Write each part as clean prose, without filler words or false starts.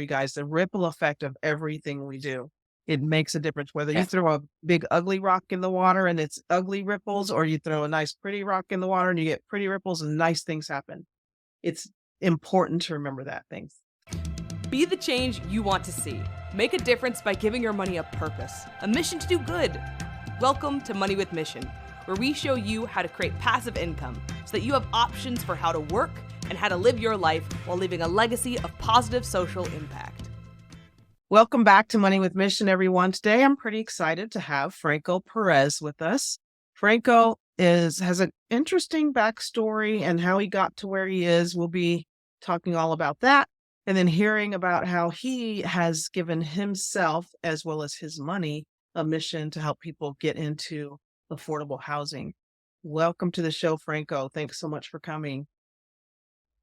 you guys, the ripple effect of everything we do. It makes a difference whether you Yeah. throw a big ugly rock in the water and it's ugly ripples, or you throw a nice pretty rock in the water and you get pretty ripples and nice things happen. It's important to remember that things. Be the change you want to see. Make a difference by giving your money a purpose, a mission to do good. Welcome to Money with Mission, where we show you how to create passive income so that you have options for how to work and how to live your life while leaving a legacy of positive social impact. Welcome back to Money with Mission, everyone. Today, I'm pretty excited to have Franco Perez with us. Franco has an interesting backstory and how he got to where he is. We'll be talking all about that, and then hearing about how he has given himself, as well as his money, a mission to help people get into affordable housing. Welcome to the show, Franco. Thanks so much for coming.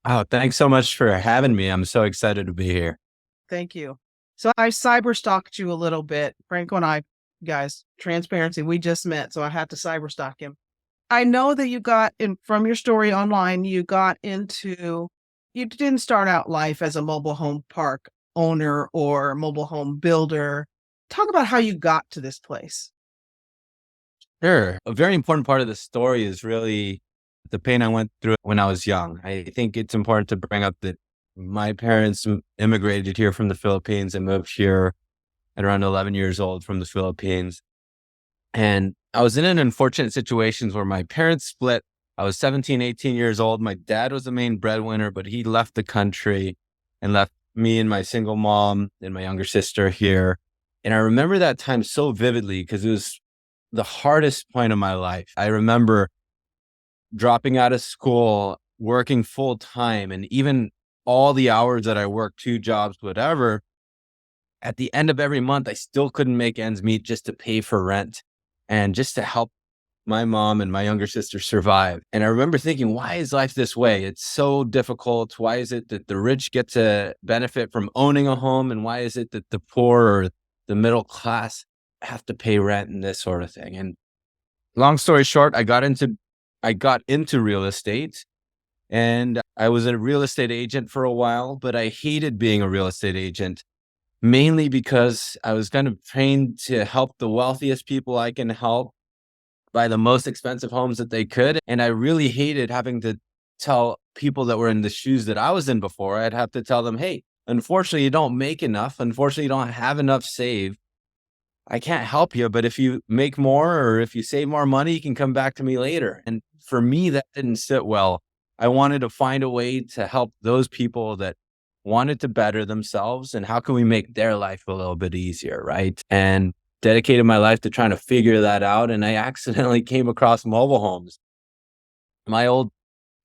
Oh, thanks so much for having me. I'm so excited to be here. Thank you. So I cyber stalked you a little bit. Franco and I, guys, transparency, we just met, so I had to cyber stalk him. I know that you got in from your story online, you didn't start out life as a mobile home park owner or mobile home builder. Talk about how you got to this place. Sure. A very important part of the story is really the pain I went through when I was young. I think it's important to bring up that my parents immigrated here from the Philippines and moved here at around 11 years old from the Philippines. And I was in an unfortunate situation where my parents split. I was 17, 18 years old. My dad was the main breadwinner, but he left the country and left me and my single mom and my younger sister here. And I remember that time so vividly because it was the hardest point of my life. I remember dropping out of school, working full time, and even all the hours that I worked, 2 jobs, whatever, at the end of every month, I still couldn't make ends meet just to pay for rent and just to help my mom and my younger sister survive. And I remember thinking, why is life this way? It's so difficult. Why is it that the rich get to benefit from owning a home? And why is it that the poor or the middle class have to pay rent and this sort of thing? And long story short, I got into real estate. And I was a real estate agent for a while, but I hated being a real estate agent, mainly because I was kind of trained to help the wealthiest people I can help buy the most expensive homes that they could. And I really hated having to tell people that were in the shoes that I was in before. I'd have to tell them, hey, unfortunately, you don't make enough. Unfortunately, you don't have enough saved. I can't help you, but if you make more or if you save more money, you can come back to me later. And for me, that didn't sit well. I wanted to find a way to help those people that wanted to better themselves, and how can we make their life a little bit easier, right? And dedicated my life to trying to figure that out. And I accidentally came across mobile homes. My old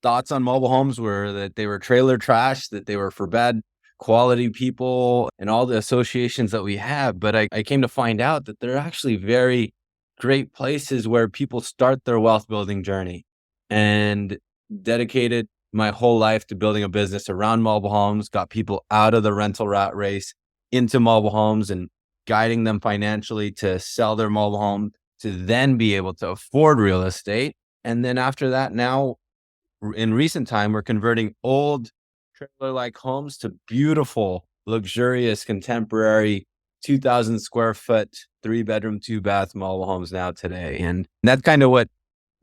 thoughts on mobile homes were that they were trailer trash, that they were for bad quality people and all the associations that we have. But I came to find out that they're actually very great places where people start their wealth building journey, and dedicated my whole life to building a business around mobile homes, got people out of the rental rat race into mobile homes and guiding them financially to sell their mobile home to then be able to afford real estate. And then after that, now in recent time, we're converting old trailer-like homes to beautiful, luxurious, contemporary 2,000 square foot, 3-bedroom, 2-bath mobile homes now today. And that's kind of what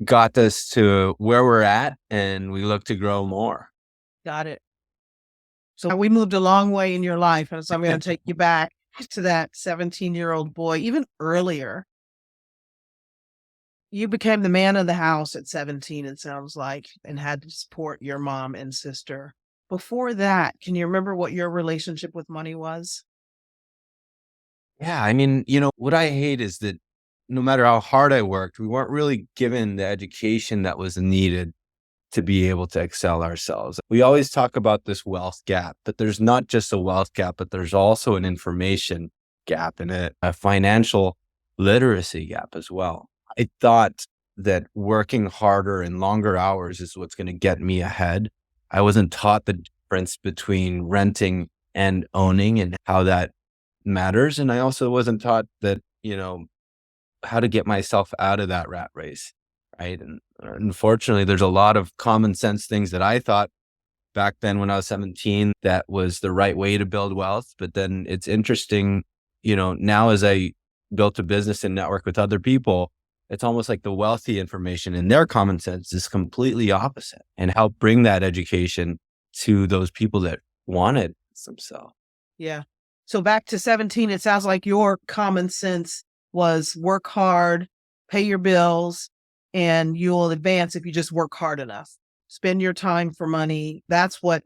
got us to where we're at, and we look to grow more. Got it. So we moved a long way in your life, and so I'm going to take you back to that 17-year-old boy, even earlier. You became the man of the house at 17, it sounds like, and had to support your mom and sister. Before that, can you remember what your relationship with money was? Yeah, I mean, what I hate is that no matter how hard I worked, we weren't really given the education that was needed to be able to excel ourselves. We always talk about this wealth gap, but there's not just a wealth gap, but there's also an information gap and a financial literacy gap as well. I thought that working harder and longer hours is what's going to get me ahead. I wasn't taught the difference between renting and owning and how that matters. And I also wasn't taught that, how to get myself out of that rat race. Right. And unfortunately, there's a lot of common sense things that I thought back then when I was 17, that was the right way to build wealth. But then it's interesting, now as I built a business and network with other people, it's almost like the wealthy information in their common sense is completely opposite, and help bring that education to those people that want it themselves. Yeah. So back to 17, it sounds like your common sense was work hard, pay your bills, and you'll advance if you just work hard enough. Spend your time for money. That's what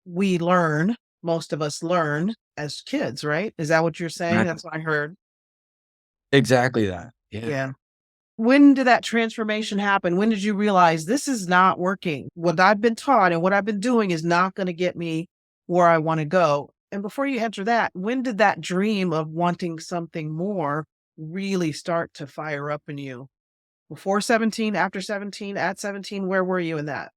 we learn. Most of us learn as kids, right? Is that what you're saying? That's what I heard. Exactly that. Yeah. Yeah. When did that transformation happen? When did you realize this is not working? What I've been taught and what I've been doing is not going to get me where I want to go. And before you answer that, when did that dream of wanting something more really start to fire up in you? Before 17, after 17, at 17, where were you in that?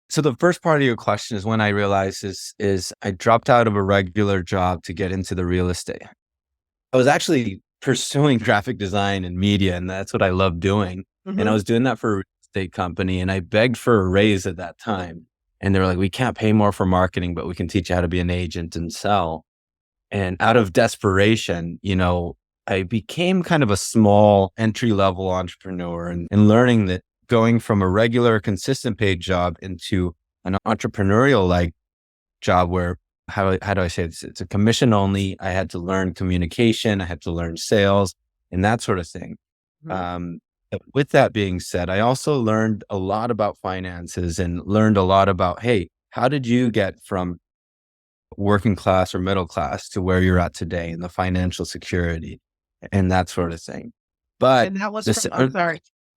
So the first part of your question is when I realized is I dropped out of a regular job to get into the real estate. I was actually pursuing graphic design and media, and that's what I love doing. And I was doing that for a real estate company, and I begged for a raise at that time. And they were like, we can't pay more for marketing, but we can teach you how to be an agent and sell. And out of desperation, I became kind of a small entry-level entrepreneur, and learning that going from a regular consistent paid job into an entrepreneurial like job where, how do I say this? It's a commission only. I had to learn communication. I had to learn sales and that sort of thing. But with that being said, I also learned a lot about finances and learned a lot about, hey, how did you get from working class or middle class to where you're at today and the financial security and that sort of thing. But and that was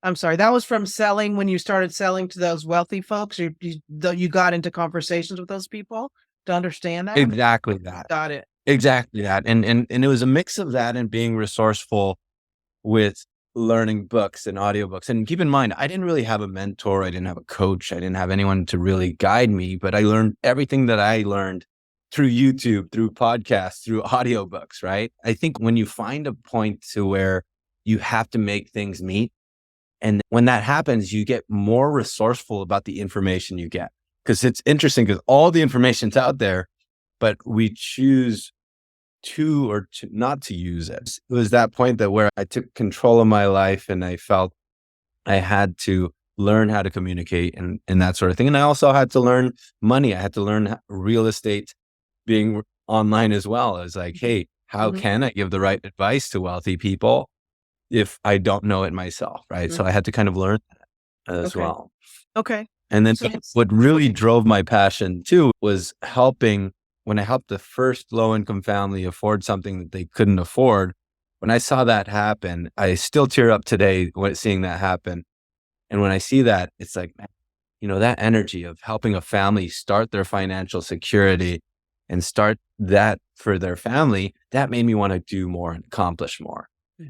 I'm sorry. That was from selling when you started selling to those wealthy folks. You got into conversations with those people to understand that. Exactly that. Got it. Exactly that. And it was a mix of that and being resourceful with learning books and audiobooks. And keep in mind, I didn't really have a mentor. I didn't have a coach. I didn't have anyone to really guide me, but I learned everything that I learned through YouTube, through podcasts, through audiobooks, right? I think when you find a point to where you have to make things meet, and when that happens, you get more resourceful about the information you get. Because it's interesting because all the information's out there, but we choose to or to not to use it. It was that point that where I took control of my life and I felt I had to learn how to communicate and that sort of thing. And I also had to learn money. I had to learn real estate being online as well. I was like, hey, how can I give the right advice to wealthy people if I don't know it myself, right? So I had to kind of learn that as well. Okay. And then what really drove my passion too was when I helped the first low-income family afford something that they couldn't afford. When I saw that happen, I still tear up today when seeing that happen. And when I see that, it's like, that energy of helping a family start their financial security and start that for their family, that made me want to do more and accomplish more.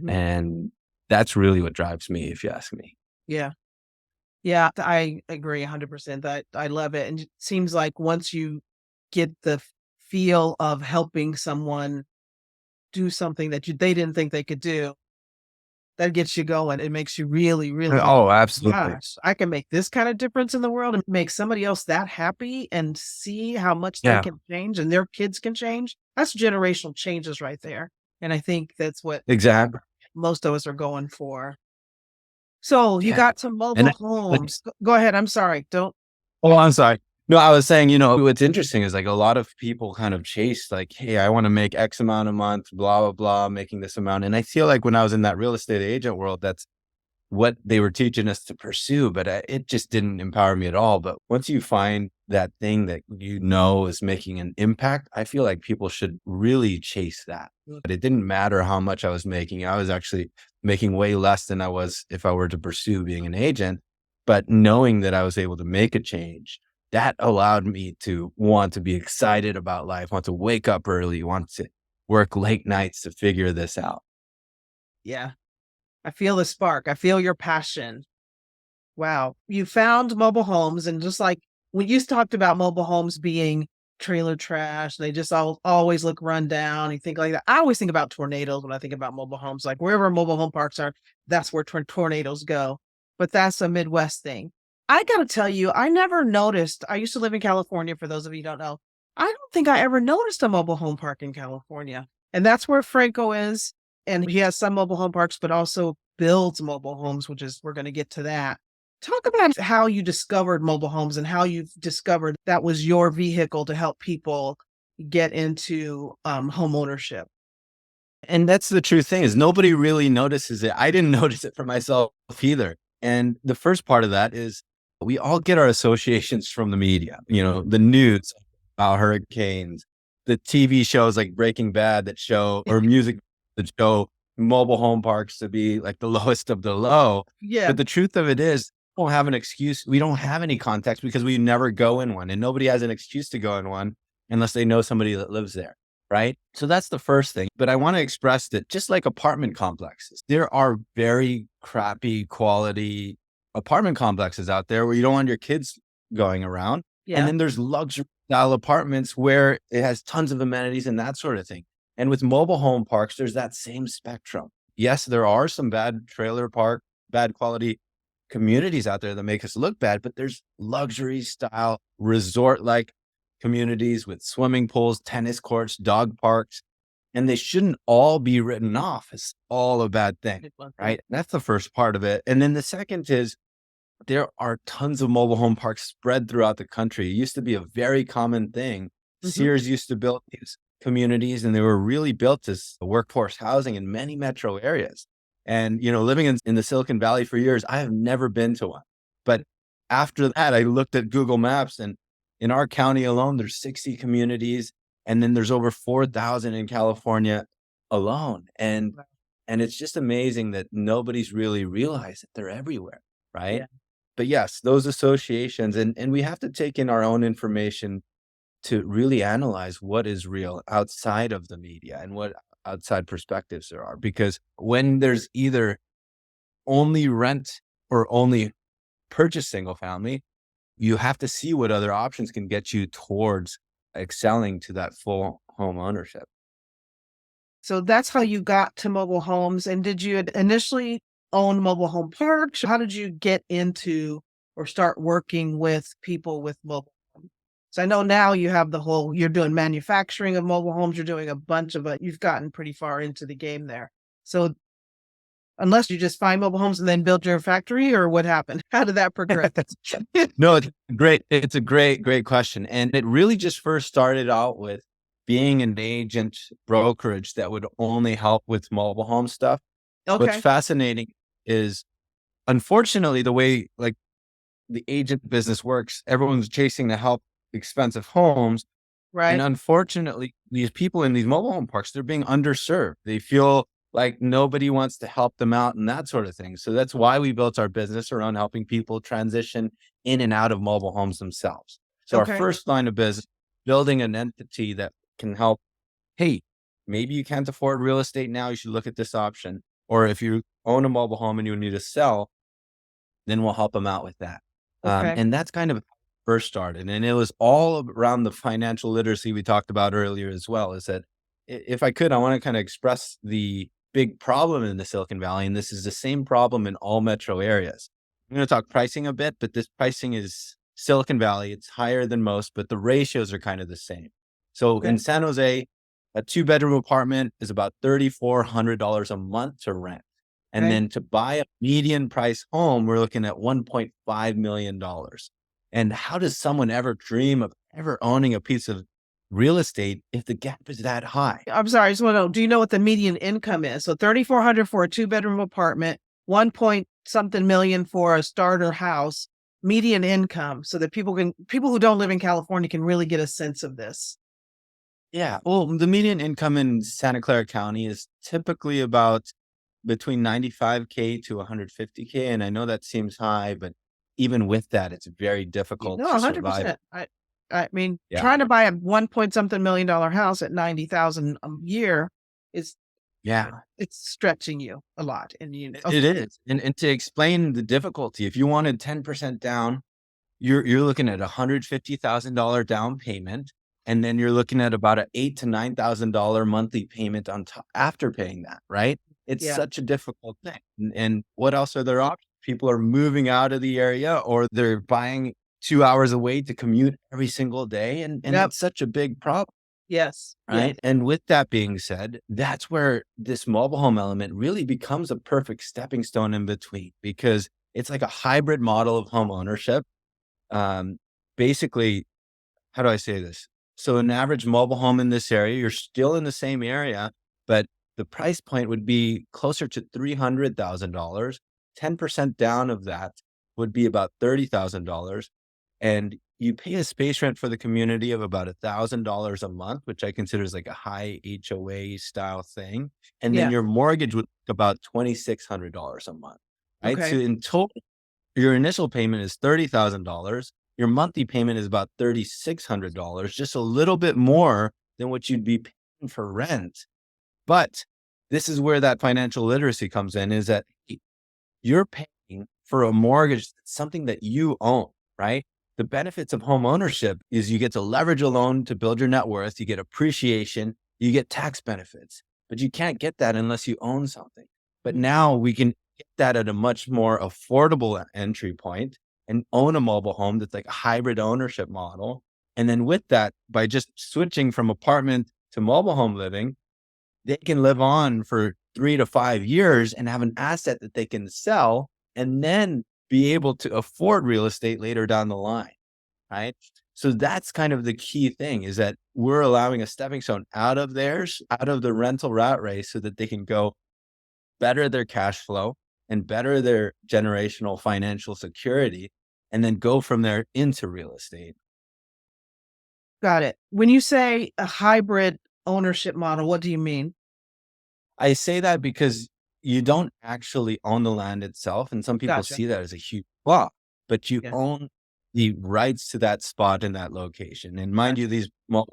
And that's really what drives me, if you ask me. Yeah. Yeah, I agree 100% that I love it. And it seems like once you get the feel of helping someone do something that they didn't think they could do, that gets you going. It makes you really, really, Oh, absolutely. gosh, I can make this kind of difference in the world and make somebody else that happy and see how much they can change and their kids can change. That's generational changes right there. And I think that's what Exactly. most of us are going for. So you got some mobile homes. Go ahead. I'm sorry. Don't. Oh, I'm sorry. No, I was saying, what's interesting is like a lot of people kind of chase like, hey, I want to make X amount a month, blah, blah, blah, making this amount. And I feel like when I was in that real estate agent world, that's what they were teaching us to pursue, but it just didn't empower me at all. But once you find that thing that is making an impact, I feel like people should really chase that. But it didn't matter how much I was making. I was actually making way less than I was if I were to pursue being an agent. But knowing that I was able to make a change, that allowed me to want to be excited about life, want to wake up early, want to work late nights to figure this out. Yeah. I feel the spark. I feel your passion. Wow. You found mobile homes, and just like when you talked about mobile homes being trailer trash, they just always look run down. You think like that. I always think about tornadoes when I think about mobile homes. Like wherever mobile home parks are, that's where tornadoes go. But that's a Midwest thing. I got to tell you, I never noticed. I used to live in California, for those of you who don't know. I don't think I ever noticed a mobile home park in California. And that's where Franco is. And he has some mobile home parks, but also builds mobile homes, which is, we're going to get to that. Talk about how you discovered mobile homes and how you discovered that was your vehicle to help people get into home ownership. And that's the true thing, is nobody really notices it. I didn't notice it for myself either. And the first part of that is we all get our associations from the media, the news about hurricanes, the TV shows like Breaking Bad that show, or music that show mobile home parks to be like the lowest of the low. Yeah. But the truth of it is, we don't have an excuse. We don't have any context because we never go in one, and nobody has an excuse to go in one unless they know somebody that lives there. Right? So that's the first thing. But I want to express that just like apartment complexes, there are very crappy quality apartment complexes out there where you don't want your kids going around. Yeah. And then there's luxury style apartments where it has tons of amenities and that sort of thing. And with mobile home parks, there's that same spectrum. Yes, there are some bad trailer park, bad quality communities out there that make us look bad, but there's luxury style resort like communities with swimming pools, tennis courts, dog parks, and they shouldn't all be written off as all a bad thing, right? That's the first part of it. And then the second is there are tons of mobile home parks spread throughout the country. It used to be a very common thing. Sears used to build these communities, and they were really built as workforce housing in many metro areas. And, living in the Silicon Valley for years, I have never been to one. But after that, I looked at Google Maps, and in our county alone, there's 60 communities, and then there's over 4,000 in California alone. And it's just amazing that nobody's really realized that they're everywhere, right? Yeah. But yes, those associations, and we have to take in our own information to really analyze what is real outside of the media and what outside perspectives there are. Because when there's either only rent or only purchase single family, you have to see what other options can get you towards excelling to that full home ownership. So that's how you got to mobile homes. And did you initially own mobile home parks? How did you get into or start working with people with mobile homes? So I know now you have you're doing manufacturing of mobile homes. You're doing a bunch of it. You've gotten pretty far into the game there. So unless you just find mobile homes and then build your factory, or what happened? How did that progress? No, it's great. It's a great question. And it really just first started out with being an agent brokerage that would only help with mobile home stuff. Okay. What's fascinating is, unfortunately, the way like the agent business works, everyone's chasing to help expensive homes. Right. And unfortunately, these people in these mobile home parks, they're being underserved. They feel like nobody wants to help them out and that sort of thing. So that's why we built our business around helping people transition in and out of mobile homes themselves. So our first line of business, building an entity that can help. Hey, maybe you can't afford real estate now. You should look at this option. Or if you own a mobile home and you need to sell, then we'll help them out with that. And that's kind of first started. And it was all around the financial literacy we talked about earlier as well, is that if I could, I want to kind of express the big problem in the Silicon Valley. And this is the same problem in all metro areas. I'm going to talk pricing a bit, but this pricing is Silicon Valley. It's higher than most, but the ratios are kind of the same. So in San Jose, a 2-bedroom apartment is about $3,400 a month to rent. And then to buy a median price home, we're looking at $1.5 million. And how does someone ever dream of ever owning a piece of real estate if the gap is that high? I'm sorry, I just want to know, do you know what the median income is? So $3,400 for a 2-bedroom apartment, 1-point-something million for a starter house, median income, so that people who don't live in California can really get a sense of this. Yeah. Well, the median income in Santa Clara County is typically about between $95K to $150K. And I know that seems high, but even with that, it's very difficult to survive. 100%. I mean, trying to buy a 1-point-something million house at $90,000 a year is, it's stretching you a lot. And it is. And to explain the difficulty, if you wanted 10% down, you're looking at $150,000 down payment. And then you're looking at about an $8,000 to $9,000 monthly payment on top after paying that, right? It's such a difficult thing. And what else are there options? People are moving out of the area, or they're buying 2 hours away to commute every single day. And Yep. it's such a big problem. Yes. Right. And with that being said, that's where this mobile home element really becomes a perfect stepping stone in between, because it's like a hybrid model of home ownership. Basically, how do I say this? So an average mobile home in this area, you're still in the same area, but the price point would be closer to $300,000. 10% down of that would be about $30,000. And you pay a space rent for the community of about $1,000 a month, which I consider is like a high HOA style thing. And then Yeah. your mortgage would be about $2,600 a month, right? Okay. So in total, your initial payment is $30,000. Your monthly payment is about $3,600, just a little bit more than what you'd be paying for rent. But this is where that financial literacy comes in, is that you're paying for a mortgage, something that you own, right? The benefits of home ownership is you get to leverage a loan to build your net worth, you get appreciation, you get tax benefits, but you can't get that unless you own something. But now we can get that at a much more affordable entry point and own a mobile home that's like a hybrid ownership model. And then with that, by just switching from apartment to mobile home living, they can live on for 3 to 5 years and have an asset that they can sell and then be able to afford real estate later down the line, right? So that's kind of the key thing, is that we're allowing a stepping stone out of theirs, out of the rental rat race, so that they can go better their cash flow and better their generational financial security, and then go from there into real estate. Got it. When you say a hybrid ownership model, what do you mean? I say that because you don't actually own the land itself, and some people Gotcha. see that as a huge flaw, but you Yeah. own the rights to that spot in that location. And mind Gotcha. you, these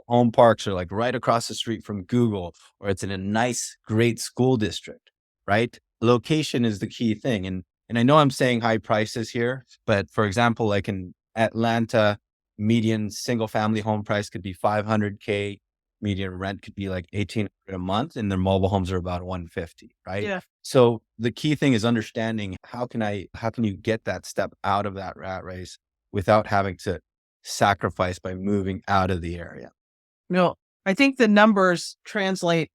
home parks are like right across the street from Google, or it's in a nice, great school district, right? Location is the key thing. And I know I'm saying high prices here, but for example, like in Atlanta, median single family home price could be 500K. Median rent could be like 1,800 a month, and their mobile homes are about 150, right? Yeah. So the key thing is understanding how can you get that step out of that rat race without having to sacrifice by moving out of the area. No, I think the numbers translate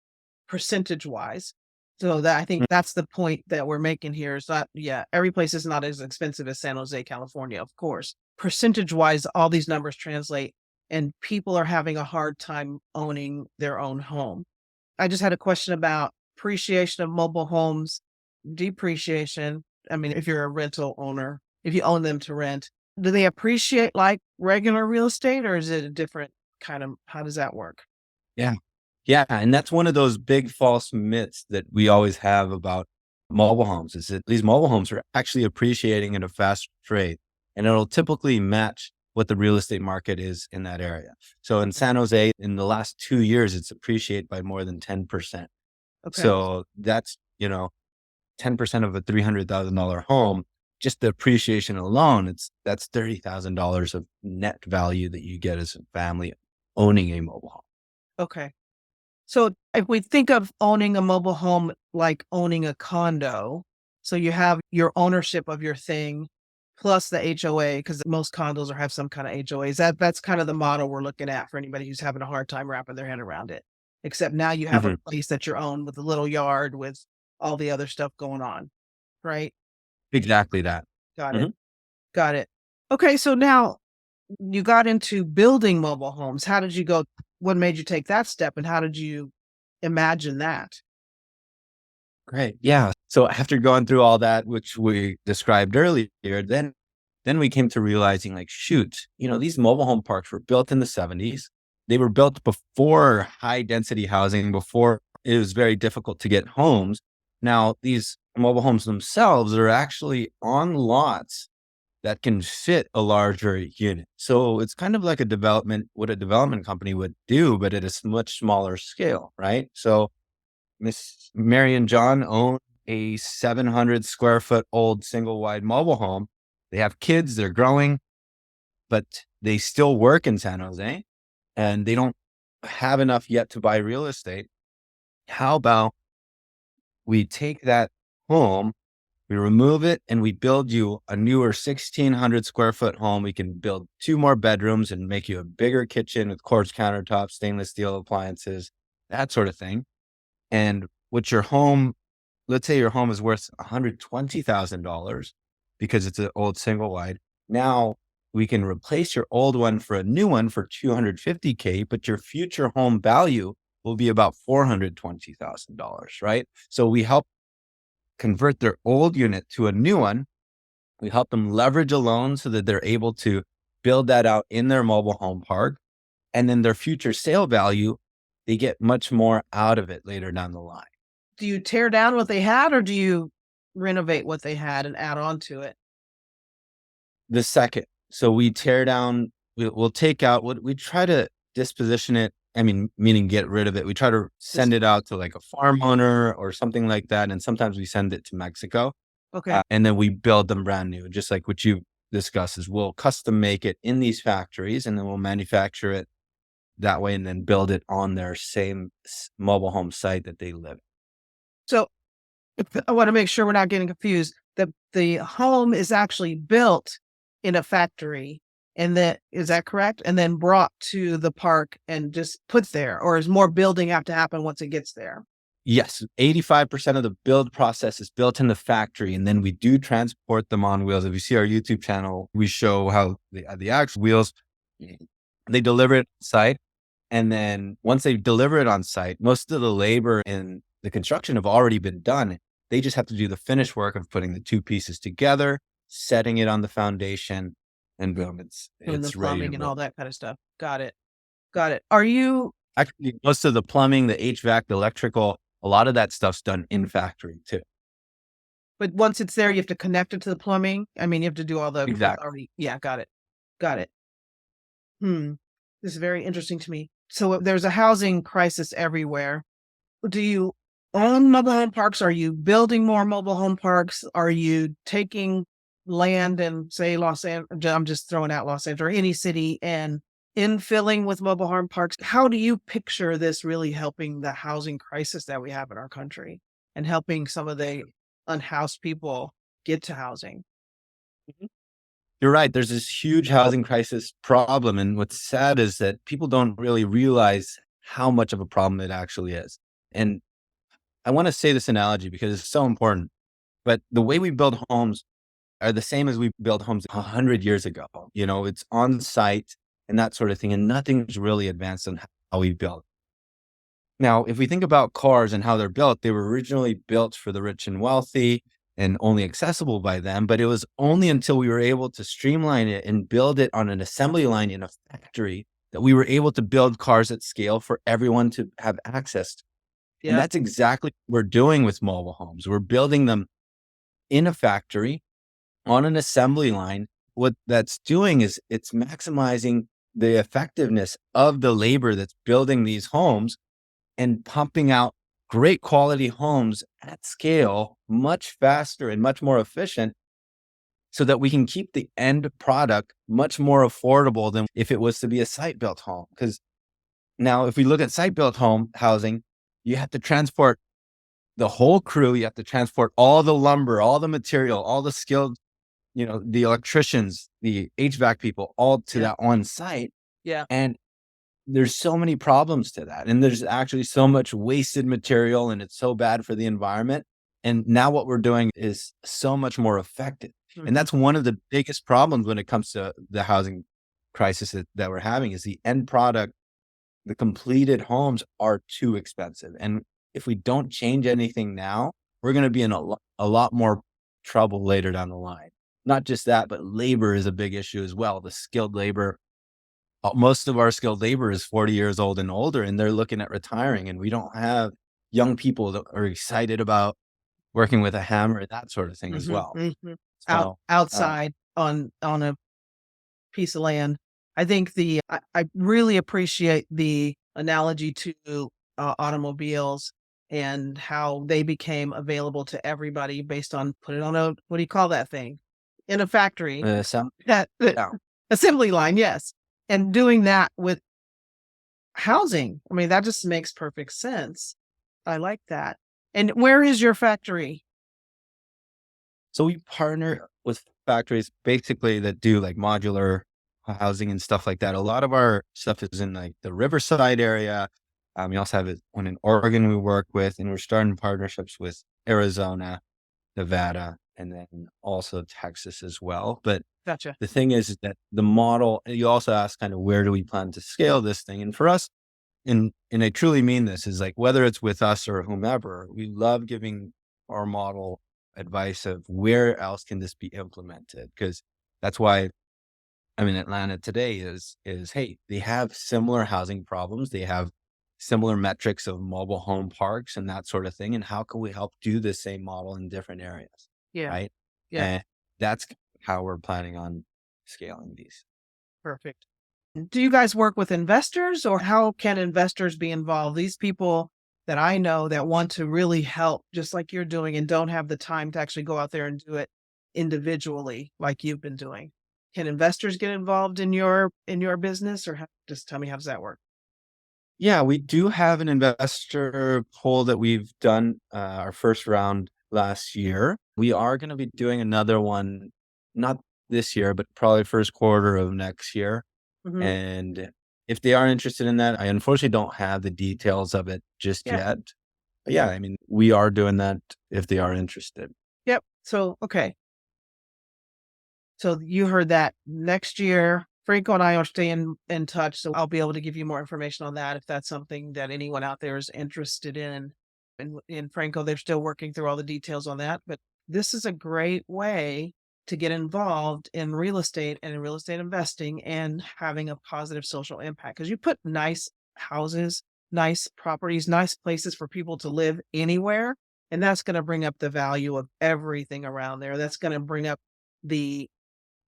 percentage wise. So that I think that's the point that we're making here is not, yeah, every place is not as expensive as San Jose, California, of course. Percentage wise, all these numbers translate and people are having a hard time owning their own home. I just had a question about appreciation of mobile homes, depreciation. I mean, if you're a rental owner, if you own them to rent, do they appreciate like regular real estate or is it a different kind of, how does that work? Yeah. Yeah. And that's one of those big false myths that we always have about mobile homes, is that these mobile homes are actually appreciating at a fast rate, and it'll typically match what the real estate market is in that area. So in San Jose, in the last 2 years, it's appreciated by more than 10%. Okay. So that's, 10% of a $300,000 home, just the appreciation alone, that's $30,000 of net value that you get as a family owning a mobile home. Okay. So if we think of owning a mobile home like owning a condo, so you have your ownership of your thing plus the HOA, because most condos have some kind of HOAs. That's kind of the model we're looking at for anybody who's having a hard time wrapping their head around it. Except now you have a Mhm. place that you own with a little yard with all the other stuff going on, right? Exactly that. Got it. Mhm. Got it. Okay, so now you got into building mobile homes. How did you go? What made you take that step, and how did you imagine that? Great. Yeah. So after going through all that, which we described earlier, then we came to realizing, like, shoot, these mobile home parks were built in the 70s. They were built before high density housing, before it was very difficult to get homes. Now, these mobile homes themselves are actually on lots that can fit a larger unit. So it's kind of like what a development company would do, but at a much smaller scale, right? So Miss Mary and John own a 700 square foot old single wide mobile home. They have kids, they're growing, but they still work in San Jose and they don't have enough yet to buy real estate. How about we take that home We remove it and we build you a newer 1,600 square foot home. We can build 2 more bedrooms and make you a bigger kitchen with quartz countertops, stainless steel appliances, that sort of thing. And with your home, let's say your home is worth $120,000 because it's an old single wide. Now we can replace your old one for a new one for $250K, but your future home value will be about $420,000, right? So we help convert their old unit to a new one. We help them leverage a loan so that they're able to build that out in their mobile home park. And then their future sale value, they get much more out of it later down the line. Do you tear down what they had, or do you renovate what they had and add on to it? The second, so we tear down, we'll take out what we try to disposition it. I mean, meaning get rid of it. We try to send it out to like a farm owner or something like that. And sometimes we send it to Mexico. Okay. And then we build them brand new, just like what you discussed is we'll custom make it in these factories and then we'll manufacture it that way and then build it on their same mobile home site that they live in. So I want to make sure we're not getting confused. The home is actually built in a factory, and is that correct? And then brought to the park and just put there, or is more building have to happen once it gets there? Yes, 85% of the build process is built in the factory, and then we do transport them on wheels. If you see our YouTube channel, we show how the actual wheels, they deliver it on site. And then once they deliver it on site, most of the labor and the construction have already been done. They just have to do the finished work of putting the two pieces together, setting it on the foundation, and boom, it's Doing the ready to plumbing and roll. all that kind of stuff. Got it. Got it. Are you Actually, most of the plumbing, the HVAC, the electrical, a lot of that stuff's done in factory too. But once it's there, you have to connect it to the plumbing? I mean, you have to do all the Exactly. already. Yeah, got it. Got it. This is very interesting to me. So there's a housing crisis everywhere. Do you own mobile home parks? Are you building more mobile home parks? Are you taking land in, say, Los Angeles? I'm just throwing out Los Angeles or any city and infilling with mobile home parks. How do you picture this really helping the housing crisis that we have in our country and helping some of the unhoused people get to housing? You're right. There's this huge housing crisis problem. And what's sad is that people don't really realize how much of a problem it actually is. And I want to say this analogy because it's so important. But the way we build homes are the same as we built homes 100 years ago. You know, it's on site and that sort of thing. And nothing's really advanced on how we build. Now, if we think about cars and how they're built, they were originally built for the rich and wealthy and only accessible by them. But it was only until we were able to streamline it and build it on an assembly line in a factory that we were able to build cars at scale for everyone to have access to. And Yeah. that's exactly what we're doing with mobile homes. We're building them in a factory on an assembly line. What that's doing is it's maximizing the effectiveness of the labor that's building these homes and pumping out great quality homes at scale much faster and much more efficient so that we can keep the end product much more affordable than if it was to be a site-built home. Because now if we look at site-built home housing, you have to transport the whole crew, you have to transport all the lumber, all the material, all the skilled, the electricians, the HVAC people, all to that on site. Yeah. And there's so many problems to that. And there's actually so much wasted material and it's so bad for the environment. And now what we're doing is so much more effective. And that's one of the biggest problems when it comes to the housing crisis that we're having is the end product. The completed homes are too expensive. And if we don't change anything now, we're going to be in a lot more trouble later down the line. Not just that, but labor is a big issue as well. The skilled labor. Most of our skilled labor is 40 years old and older, and they're looking at retiring. And we don't have young people that are excited about working with a hammer, that sort of thing as well. So, Outside on a piece of land. I think I really appreciate the analogy to automobiles and how they became available to everybody based on put it on what do you call that thing? In a factory. That yeah. assembly line, yes. And doing that with housing. I mean, that just makes perfect sense. I like that. And where is your factory? So we partner with factories basically that do like modular housing and stuff like that. A lot of our stuff is in like the Riverside area. We also have one in Oregon we work with, and we're starting partnerships with Arizona, Nevada, and then also Texas as well. But Gotcha. the thing is that the model, you also ask kind of where do we plan to scale this thing? And for us, and I truly mean this, is like whether it's with us or whomever, we love giving our model advice of where else can this be implemented? Because that's why I'm in Atlanta today is, hey, they have similar housing problems. They have similar metrics of mobile home parks and that sort of thing. And how can we help do the same model in different areas? Yeah. Right. Yeah. And that's how we're planning on scaling these. Perfect. Do you guys work with investors, or how can investors be involved? These people that I know that want to really help, just like you're doing, and don't have the time to actually go out there and do it individually like you've been doing. Can investors get involved in your business, or just tell me, how does that work? Yeah, we do have an investor poll that we've done our first round last year. We are going to be doing another one, not this year, but probably first quarter of next year. Mhm. And if they are interested in that, I unfortunately don't have the details of it just Yeah. yet. But yeah, I mean, we are doing that if they are interested. Yep. So, okay. So you heard that. Next year, Franco and I are staying in touch, so I'll be able to give you more information on that if that's something that anyone out there is interested in. And in Franco, they're still working through all the details on that, but this is a great way to get involved in real estate and in real estate investing and having a positive social impact, because you put nice houses, nice properties, nice places for people to live anywhere, and that's going to bring up the value of everything around there. That's going to bring up the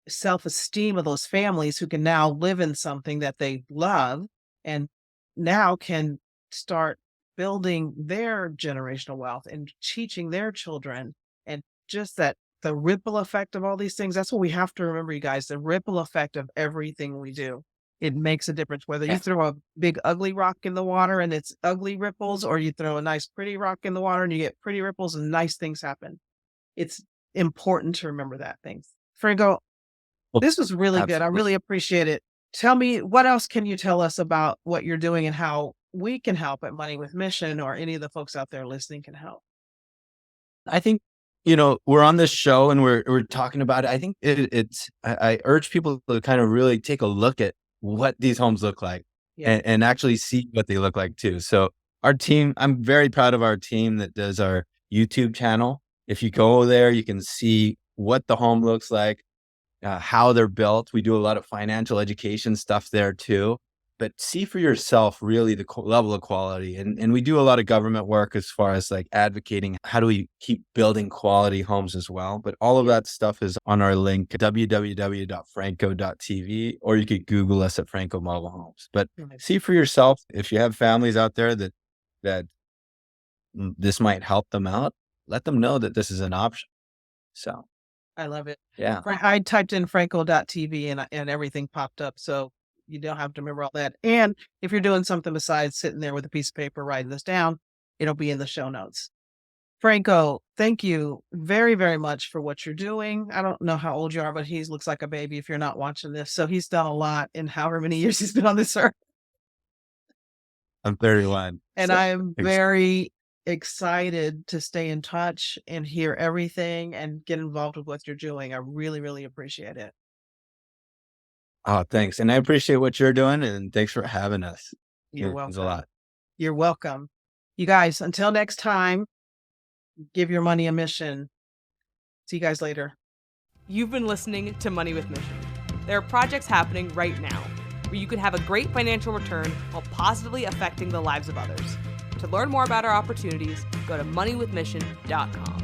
self-esteem of those families who can now live in something that they love, and now can start building their generational wealth and teaching their children. And just that, the ripple effect of all these things, that's what we have to remember, you guys. The ripple effect of everything we do, it makes a difference whether you Yeah. throw a big ugly rock in the water and it's ugly ripples, or you throw a nice pretty rock in the water and you get pretty ripples and nice things happen. It's important to remember that thing. Franco, Well, this was really good. I absolutely. really appreciate it. Tell me, what else can you tell us about what you're doing and how we can help at Money with Mission, or any of the folks out there listening can help? I think, we're on this show and we're talking about it. I think I urge people to kind of really take a look at what these homes look like Yeah. and actually see what they look like too. So our team, I'm very proud of our team that does our YouTube channel. If you go there, you can see what the home looks like, how they're built. We do a lot of financial education stuff there too. But see for yourself really the level of quality. And we do a lot of government work as far as like advocating how do we keep building quality homes as well. But all of that stuff is on our link, www.franco.tv, or you could Google us at Franco Mobile Homes. But Nice. see for yourself, if you have families out there that this might help them out, let them know that this is an option. So I love it. yeah. I typed in franco.tv and everything popped up. So you don't have to remember all that. And if you're doing something besides sitting there with a piece of paper writing this down, it'll be in the show notes. Franco, thank you very, very much for what you're doing. I don't know how old you are, but he looks like a baby if you're not watching this. So he's done a lot in however many years he's been on this earth. I'm 31. And So I am very excited to stay in touch and hear everything and get involved with what you're doing. I really, really appreciate it. oh, thanks. And I appreciate what you're doing, and thanks for having us. You're Means a welcome. lot. You're welcome. You guys, until next time, give your money a mission. See you guys later. You've been listening to Money with Mission. There are projects happening right now where you can have a great financial return while positively affecting the lives of others. To learn more about our opportunities, go to moneywithmission.com.